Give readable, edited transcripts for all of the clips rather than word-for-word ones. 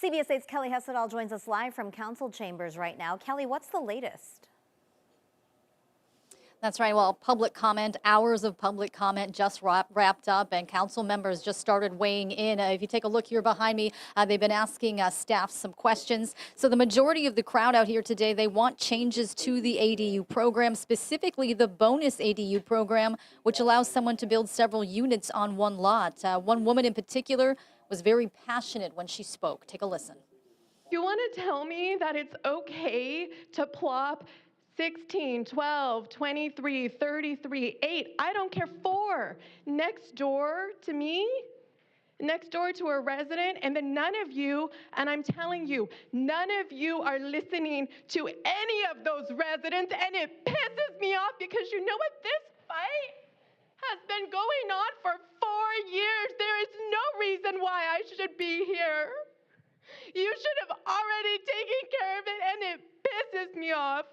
CBS 8's Kelly Hessedall joins us live from council chambers right now. Kelly, what's the latest? That's right. Well, public comment, hours of public comment just wrapped up, and council members just started weighing in. If you take a look here behind me, they've been asking staff some questions. So the majority of the crowd out here today, they want changes to the ADU program, specifically the bonus ADU program, which allows someone to build several units on one lot. One woman in particular was very passionate when she spoke. Take a listen. You want to tell me that it's okay to plop 16, 12, 23, 33, 8, I don't care, 4 next door to me, next door to a resident, and then none of you, and I'm telling you, none of you are listening to any of those residents, and it pisses me off because you know what? This fight has been going on for 4 years. There is no reason why I should be here. You should have already taken care of it, and it pisses me off.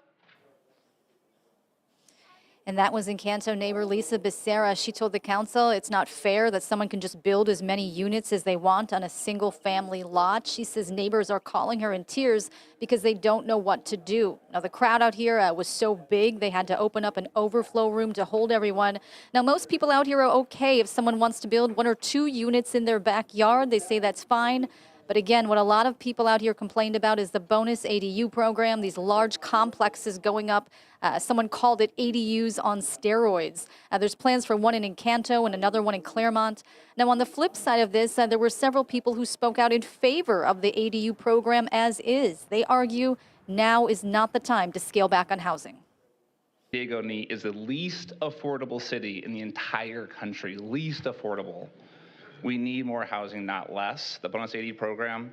And that was Encanto neighbor Lisa Becerra. She told the council it's not fair that someone can just build as many units as they want on a single family lot. She says neighbors are calling her in tears because they don't know what to do. Now, the crowd out here was so big, they had to open up an overflow room to hold everyone. Now, most people out here are okay if someone wants to build 1 or 2 units in their backyard. They say that's fine. But again, what a lot of people out here complained about is the bonus ADU program, these large complexes going up. Someone called it ADUs on steroids. There's plans for one in Encanto and another one in Claremont. Now, on the flip side of this, there were several people who spoke out in favor of the ADU program as is. They argue now is not the time to scale back on housing. Diego is the least affordable city in the entire country, least affordable. We need more housing, not less. The bonus ADU program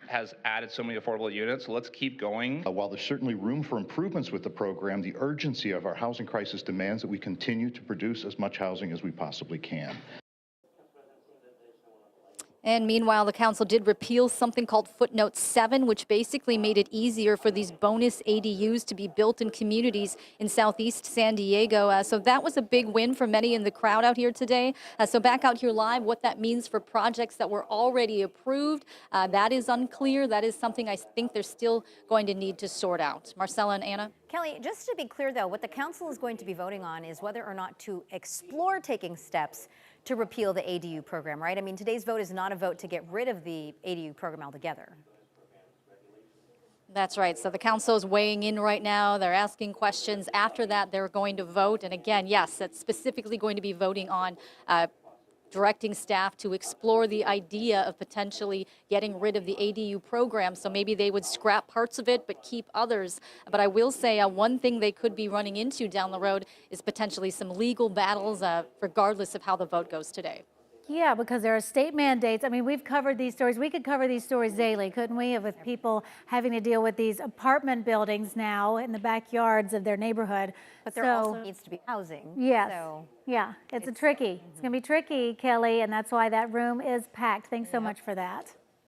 has added so many affordable units, so let's keep going. While there's certainly room for improvements with the program, the urgency of our housing crisis demands that we continue to produce as much housing as we possibly can. And meanwhile, the council did repeal something called Footnote 7, which basically made it easier for these bonus ADUs to be built in communities in southeast San Diego. So that was a big win for many in the crowd out here today. So back out here live, what that means for projects that were already approved, that is unclear. That is something I think they're still going to need to sort out. Marcella and Anna? Kelly, just to be clear, though, what the council is going to be voting on is whether or not to explore taking steps to repeal the ADU program, right? I mean, today's vote is not a vote to get rid of the ADU program altogether. That's right. So the council is weighing in right now. They're asking questions. After that, they're going to vote. And again, yes, that's specifically going to be voting on directing staff to explore the idea of potentially getting rid of the ADU program. So maybe they would scrap parts of it but keep others. But I will say one thing they could be running into down the road is potentially some legal battles regardless of how the vote goes today. Yeah, because there are state mandates. I mean, we've covered these stories. We could cover these stories daily, couldn't we? With people having to deal with these apartment buildings now in the backyards of their neighborhood. But there also needs to be housing. Yes. So yeah, it's tricky. It's going to be tricky, Kelly, and that's why that room is packed. Thanks so much for that.